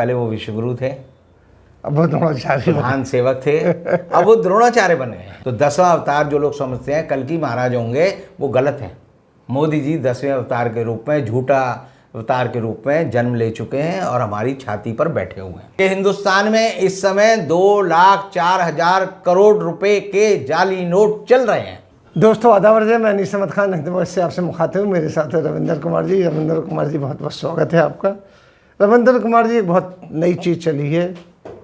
पहले वो विश्वगुरु थे, अब वो द्रोणाचार्य प्रधान सेवक थे, अब वो द्रोणाचार्य बन गए। तो 10वां अवतार जो लोग समझते हैं कल की महाराज होंगे, वो गलत है। मोदी जी 10वें अवतार के रूप में, झूठा अवतार के रूप में जन्म ले चुके हैं और हमारी छाती पर बैठे हुए हैं। हिंदुस्तान में इस समय 2,04,000 करोड़ रुपए के जाली नोट चल रहे हैं। दोस्तों आदाब है, मैं अनीस अहमद खान हिंदुस्तान से आपसे मुखातिब हूँ। मेरे साथ है रविंदर कुमार जी। रविंदर कुमार जी, बहुत बहुत स्वागत है आपका। रविंदर कुमार जी, एक बहुत नई चीज़ चली है,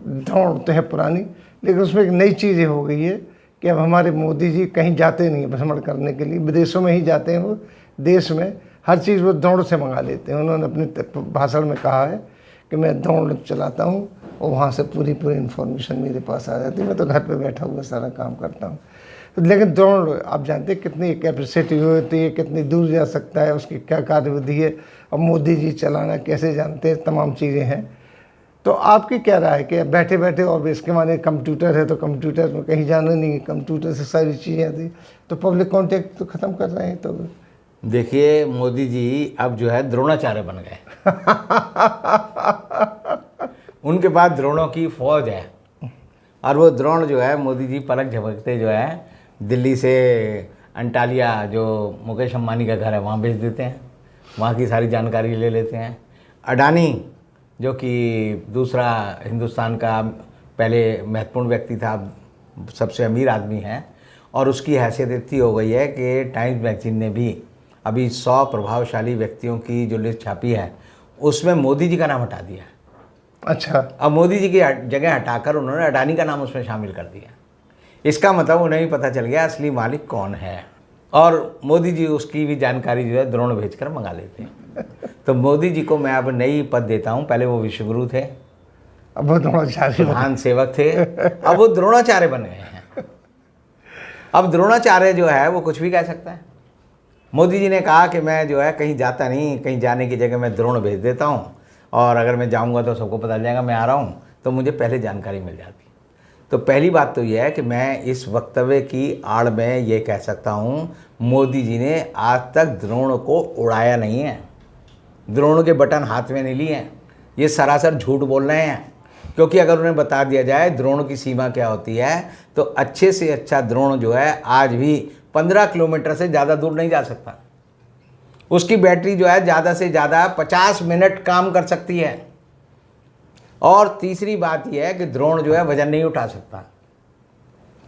ड्रोन तो है पुरानी, लेकिन उसमें एक नई चीज़ ये हो गई है कि अब हमारे मोदी जी कहीं जाते नहीं भ्रमण करने के लिए, विदेशों में ही जाते हैं। वो देश में हर चीज़ वो ड्रोन से मंगा लेते हैं। उन्होंने अपने भाषण में कहा है कि मैं ड्रोन चलाता हूँ और वहाँ से पूरी इन्फॉर्मेशन मेरे पास आ जाती है। मैं तो घर पे बैठा हुआ सारा काम करता हूँ। लेकिन ड्रोन आप जानते हैं कितनी कैपेसिटी होती है, कितनी दूर जा सकता है, उसकी क्या कार्यविधि है, और मोदी जी चलाना कैसे जानते हैं, तमाम चीज़ें हैं। तो आपकी क्या राय है कि बैठे बैठे, और इसके माने कंप्यूटर है तो कंप्यूटर में कहीं जाना नहीं है, कंप्यूटर से सारी चीज़ें आती, तो पब्लिक कॉन्टेक्ट तो ख़त्म कर रहे हैं। तो देखिए, मोदी जी अब जो है द्रोणाचार्य बन गए। उनके पास द्रोणों की फौज है, और वो द्रोण जो है मोदी जी पलक झपकते जो है दिल्ली से अंटालिया, जो मुकेश अंबानी का घर है, वहाँ भेज देते हैं। वहाँ की सारी जानकारी ले लेते हैं। अडानी, जो कि दूसरा हिंदुस्तान का पहले महत्वपूर्ण व्यक्ति था, सबसे अमीर आदमी है, और उसकी हैसियत इतनी हो गई है कि टाइम्स मैगजीन ने भी अभी 100 प्रभावशाली व्यक्तियों की जो लिस्ट छापी है, उसमें मोदी जी का नाम हटा दिया। अच्छा, अब मोदी जी की जगह हटाकर उन्होंने अडानी का नाम उसमें शामिल कर दिया। इसका मतलब उन्हें भी पता चल गया असली मालिक कौन है, और मोदी जी उसकी भी जानकारी जो है द्रोण भेजकर मंगा लेते हैं। तो मोदी जी को मैं अब नई पद देता हूँ। पहले वो विश्वगुरु थे, अब वो द्रोणाचार्य प्रधान सेवक थे, अब वो द्रोणाचार्य बन गए हैं। अब द्रोणाचार्य जो है वो कुछ भी कह सकता है। मोदी जी ने कहा कि मैं जो है कहीं जाता नहीं, कहीं जाने की जगह मैं द्रोण भेज देता हूँ, और अगर मैं जाऊँगा तो सबको पता चल जाएगा मैं आ रहा हूँ, तो मुझे पहले जानकारी मिल जाती। तो पहली बात तो यह है कि मैं इस वक्तव्य की आड़ में ये कह सकता हूँ, मोदी जी ने आज तक द्रोण को उड़ाया नहीं है, द्रोण के बटन हाथ में नहीं लिए हैं। ये सरासर झूठ बोल रहे हैं, क्योंकि अगर उन्हें बता दिया जाए द्रोण की सीमा क्या होती है, तो अच्छे से अच्छा द्रोण जो है आज भी 15 किलोमीटर से ज़्यादा दूर नहीं जा सकता। उसकी बैटरी जो है ज़्यादा से ज़्यादा 50 मिनट काम कर सकती है। और तीसरी बात यह है कि द्रोण जो है वजन नहीं उठा सकता।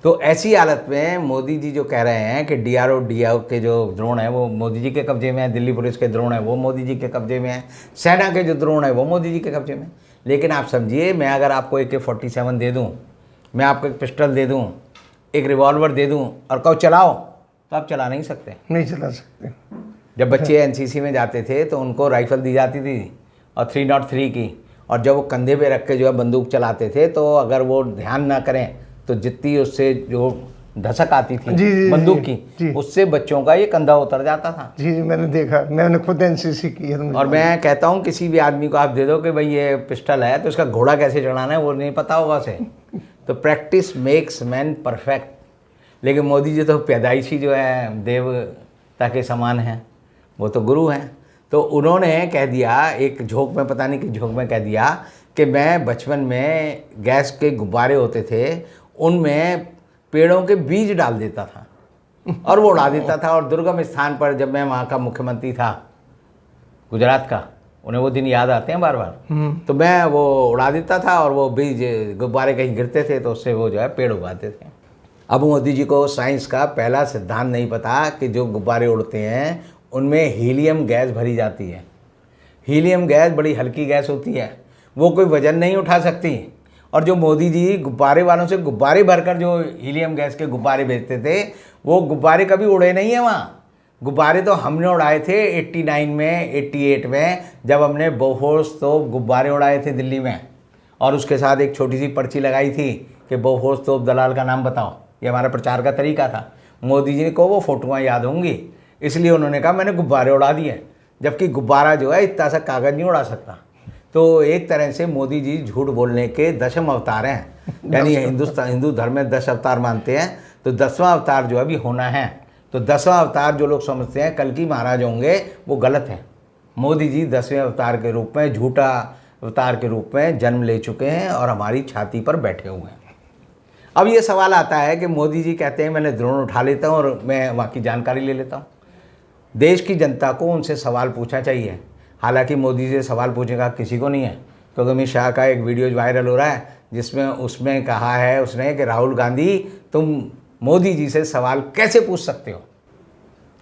तो ऐसी हालत में मोदी जी जो कह रहे हैं कि DRDO के जो ड्रोन है वो मोदी जी के कब्जे में है, दिल्ली पुलिस के ड्रोन है वो मोदी जी के कब्जे में है, सेना के जो ड्रोन है वो मोदी जी के कब्जे में। लेकिन आप समझिए, मैं अगर आपको AK-47 दे दूं, मैं आपको एक पिस्टल दे दूं, एक रिवॉल्वर दे दूं और कहो चलाओ, तो आप चला नहीं सकते। नहीं चला सकते। जब बच्चे NCC में जाते थे तो उनको राइफ़ल दी जाती थी, और 303 की, और जब वो कंधे पे रख के जो है बंदूक चलाते थे, तो अगर वो ध्यान ना करें तो जितनी उससे जो धसक आती थी बंदूक की, उससे बच्चों का ये कंधा उतर जाता था। जी, मैंने देखा, मैंने खुद NCC की है। और मैं कहता हूँ किसी भी आदमी को आप दे दो कि भाई ये पिस्टल है, तो इसका घोड़ा कैसे चढ़ाना है वो नहीं पता होगा उसे। तो प्रैक्टिस मेक्स मैन परफेक्ट। लेकिन मोदी जी तो पैदाइशी जो है देवता के समान हैं, वो तो गुरु हैं। तो उन्होंने कह दिया एक झोंक में, पता नहीं कि झोंक में कह दिया कि मैं बचपन में गैस के गुब्बारे होते थे, उनमें पेड़ों के बीज डाल देता था और वो उड़ा देता था। और दुर्गम स्थान पर जब मैं वहाँ का मुख्यमंत्री था गुजरात का, उन्हें वो दिन याद आते हैं बार बार, तो मैं वो उड़ा देता था और वो बीज गुब्बारे कहीं गिरते थे तो उससे वो जो है पेड़ उगाते थे। अब मोदी जी को साइंस का पहला सिद्धांत नहीं पता कि जो गुब्बारे उड़ते हैं उनमें हीलियम गैस भरी जाती है। हीलियम गैस बड़ी हल्की गैस होती है, वो कोई वजन नहीं उठा सकती। और जो मोदी जी गुब्बारे वालों से गुब्बारे भरकर जो हीलियम गैस के गुब्बारे भेजते थे, वो गुब्बारे कभी उड़े नहीं हैं वहाँ। गुब्बारे तो हमने उड़ाए थे 89 में, 88 में, जब हमने बोफोर्स तोप गुब्बारे उड़ाए थे दिल्ली में, और उसके साथ एक छोटी सी पर्ची लगाई थी कि बोफोर्स तोप दलाल का नाम बताओ। ये हमारा प्रचार का तरीका था। मोदी जी को वो फ़ोटोआँ याद होंगी, इसलिए उन्होंने कहा मैंने गुब्बारे उड़ा दिए, जबकि गुब्बारा जो है इतना सा कागज़ नहीं उड़ा सकता। तो एक तरह से मोदी जी झूठ बोलने के 10वें अवतार हैं। यानी हिंदू धर्म में 10 अवतार मानते हैं, तो 10वां अवतार जो अभी होना है। तो 10वां अवतार जो लोग समझते हैं कल की महाराज होंगे, वो गलत है। मोदी जी 10वें अवतार के रूप में, झूठा अवतार के रूप में जन्म ले चुके हैं और हमारी छाती पर बैठे हुए हैं। अब ये सवाल आता है कि मोदी जी कहते हैं मैंने ड्रोन उठा लेता हूँ और मैं वहाँ की जानकारी ले लेता हूँ। देश की जनता को उनसे सवाल पूछना चाहिए। हालांकि मोदी जी से सवाल पूछने का किसी को नहीं है, क्योंकि अमित शाह का एक वीडियो वायरल हो रहा है जिसमें उसमें कहा है उसने कि राहुल गांधी तुम मोदी जी से सवाल कैसे पूछ सकते हो,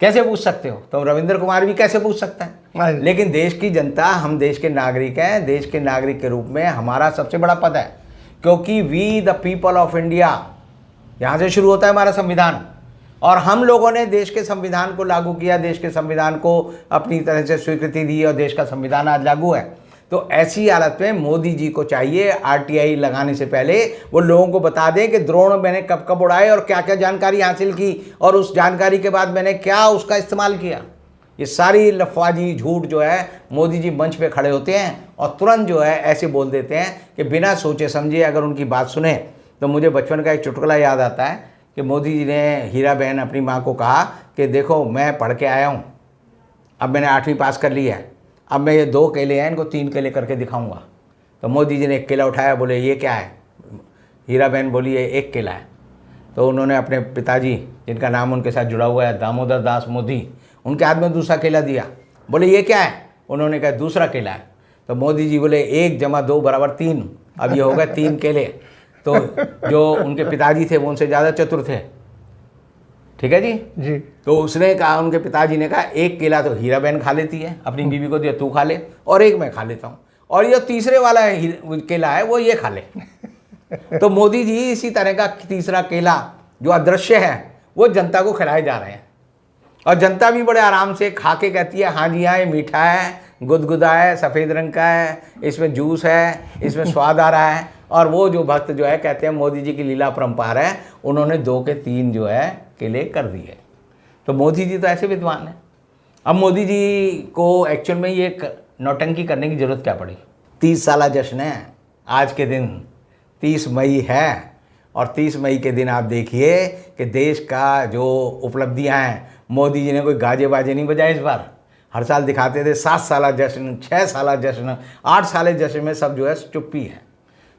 कैसे पूछ सकते हो। तो रविंद्र कुमार भी कैसे पूछ सकता है। लेकिन देश की जनता, हम देश के नागरिक हैं, देश के नागरिक के रूप में हमारा सबसे बड़ा पद है, क्योंकि we the people of India, यहाँ से शुरू होता है हमारा संविधान। और हम लोगों ने देश के संविधान को लागू किया, देश के संविधान को अपनी तरह से स्वीकृति दी और देश का संविधान आज लागू है। तो ऐसी हालत में मोदी जी को चाहिए आरटीआई लगाने से पहले वो लोगों को बता दें कि ड्रोन मैंने कब कब उड़ाए और क्या क्या जानकारी हासिल की और उस जानकारी के बाद मैंने क्या उसका इस्तेमाल किया। ये सारी लफवाजी झूठ जो है मोदी जी मंच पे खड़े होते हैं और तुरंत जो है ऐसे बोल देते हैं कि बिना सोचे समझे अगर उनकी बात सुने। तो मुझे बचपन का एक चुटकुला याद आता है कि मोदी जी ने हीरा बहन अपनी माँ को कहा कि देखो मैं पढ़ के आया हूँ, अब मैंने 8वीं पास कर ली है, अब मैं ये 2 केले हैं इनको 3 केले करके दिखाऊंगा। तो मोदी जी ने 1 केला उठाया, बोले ये क्या है। हीरा बहन बोली ये 1 केला है। तो उन्होंने अपने पिताजी, जिनका नाम उनके साथ जुड़ा हुआ है दामोदर दास मोदी, उनके हाथ में दूसरा केला दिया, बोले ये क्या है। उन्होंने कहा दूसरा केला है। तो मोदी जी बोले 1 + 2 = 3, अब ये हो गए 3 केले। तो जो उनके पिताजी थे वो उनसे ज़्यादा चतुर थे, ठीक है जी। तो उसने कहा, उनके पिताजी ने कहा 1 केला तो हीरा बहन खा लेती है, अपनी बीवी को दिया तू खा ले, और 1 मैं खा लेता हूँ, और ये तीसरे वाला केला है वो ये खा ले। तो मोदी जी इसी तरह का तीसरा केला जो अदृश्य है वो जनता को खिलाए जा रहे हैं, और जनता भी बड़े आराम से खा के कहती है हाँ जी हाँ ये मीठा है, गुदगुदा है, सफ़ेद रंग का है, इसमें जूस है, इसमें स्वाद आ रहा है। और वो जो भक्त जो है कहते हैं मोदी जी की लीला परंपार है, उन्होंने 2 के 3 जो है केले कर दिए। तो मोदी जी तो ऐसे विद्वान हैं। अब मोदी जी को एक्चुअल में ये नौटंकी करने की ज़रूरत क्या पड़ी। 30 साला जश्न है आज के दिन, 30 मई है, और 30 मई के दिन आप देखिए कि देश का जो उपलब्धियां हैं, मोदी जी ने कोई गाजे बाजे नहीं बजाए इस बार। हर साल दिखाते थे 7 साला जश्न, 6 साला जश्न, 8 साले जश्न में सब जो है चुप्पी है।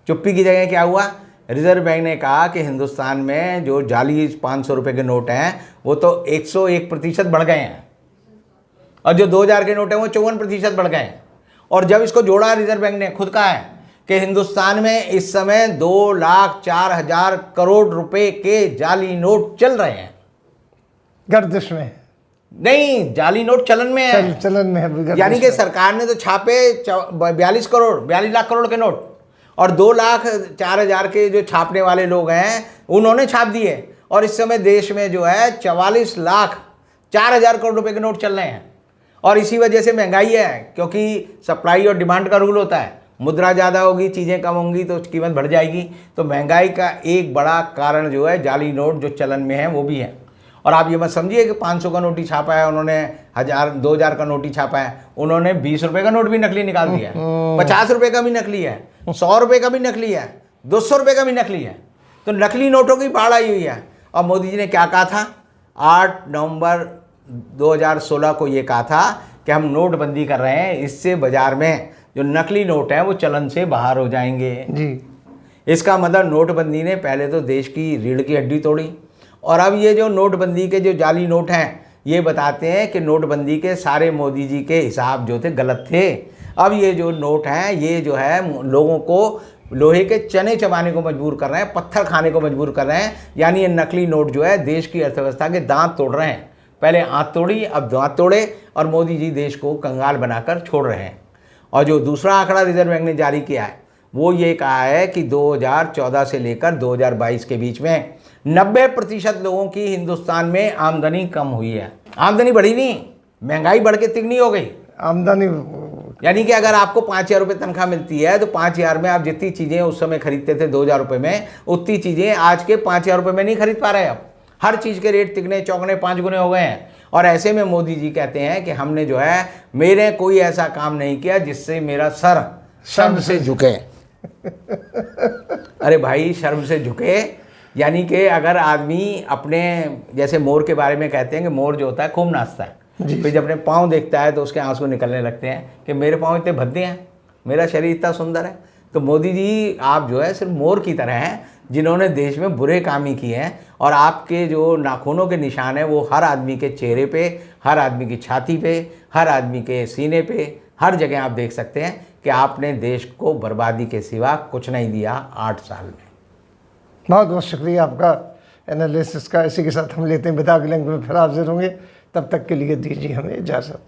चुप्पी की जगह क्या हुआ, रिजर्व बैंक ने कहा कि हिंदुस्तान में जो जाली 500 रुपये के नोट हैं वो तो 101% बढ़ गए हैं, और जो 2000 के नोट हैं वो 54% बढ़ गए हैं। और जब इसको जोड़ा, रिजर्व बैंक ने खुद कहा है कि हिंदुस्तान में इस समय 2,04,000 करोड़ रुपए के जाली नोट चल रहे हैं। गर्दिश में नहीं, जाली नोट चलन में है, चलन में है। यानी कि सरकार ने तो छापे 42 लाख करोड़ के नोट, और 2,04,000 के जो छापने वाले लोग हैं उन्होंने छाप दिए, और इस समय देश में जो है 44,04,000 करोड़ रुपए के नोट चल रहे हैं। और इसी वजह से महंगाई है, क्योंकि सप्लाई और डिमांड का रूल होता है, मुद्रा ज़्यादा होगी, चीज़ें कम होंगी तो कीमत बढ़ जाएगी। तो महंगाई का एक बड़ा कारण जो है जाली नोट जो चलन में है वो भी है। और आप ये मत समझिए कि 500 का नोट ही छापा है उन्होंने, 1000 का नोट ही छापा है उन्होंने, 20 रुपये का नोट भी नकली निकाल दिया है, 50 रुपये का भी नकली है, 100 रुपये का भी नकली है, 200 रुपये का भी नकली है। तो नकली नोटों की बाढ़ आई हुई है। और मोदी जी ने क्या कहा था, 8 नवंबर 2016 को ये कहा था कि हम नोटबंदी कर रहे हैं, इससे बाजार में जो नकली नोट हैं वो चलन से बाहर हो जाएंगे जी। इसका मतलब नोटबंदी ने पहले तो देश की रीढ़ की हड्डी तोड़ी, और अब ये जो नोटबंदी के जो जाली नोट हैं ये बताते हैं कि नोटबंदी के सारे मोदी जी के हिसाब जो थे गलत थे। अब ये जो नोट हैं ये जो है लोगों को लोहे के चने चबाने को मजबूर कर रहे हैं, पत्थर खाने को मजबूर कर रहे हैं। यानी ये नकली नोट जो है देश की अर्थव्यवस्था के दांत तोड़ रहे हैं। पहले आंत तोड़ी, अब दांत तोड़े, और मोदी जी देश को कंगाल बनाकर छोड़ रहे हैं। और जो दूसरा आंकड़ा रिजर्व बैंक ने जारी किया है वो ये कहा है कि 2014 से लेकर 2022 के बीच में 90% लोगों की हिंदुस्तान में आमदनी कम हुई है। आमदनी बढ़ी नहीं, महंगाई बढ़ के तिगनी हो गई। आमदनी यानी कि अगर आपको 5,000 रुपये तनख्वाह मिलती है तो 5,000 में आप जितनी चीज़ें उस समय खरीदते थे 2,000 रुपये में, उतनी चीज़ें आज के 5,000 रुपये में नहीं खरीद पा रहे। अब हर चीज़ के रेट तिगने चौगने 5 गुने हो गए हैं। और ऐसे में मोदी जी कहते हैं कि हमने जो है मेरे कोई ऐसा काम नहीं किया जिससे मेरा सर शर्म से झुके। अरे भाई, शर्म से झुके यानी कि अगर आदमी अपने, जैसे मोर के बारे में कहते हैं कि मोर जो होता है खूब नाचता है, फिर जब अपने पाँव देखता है तो उसके आंसू निकलने लगते हैं कि मेरे पाँव इतने भद्दे हैं, मेरा शरीर इतना सुंदर है। तो मोदी जी आप जो है सिर्फ मोर की तरह हैं जिन्होंने देश में बुरे काम ही किए हैं, और आपके जो नाखूनों के निशान हैं वो हर आदमी के चेहरे पे, हर आदमी की छाती पे, हर आदमी के सीने पे, हर जगह आप देख सकते हैं कि आपने देश को बर्बादी के सिवा कुछ नहीं दिया 8 साल में। बहुत बहुत शुक्रिया आपका एनालिसिस का। इसी के साथ हम लेते हैं विदा, अगले अंक में फिर हाजिर होंगे। तब तक के लिए दीजिए हमें इजाज़त।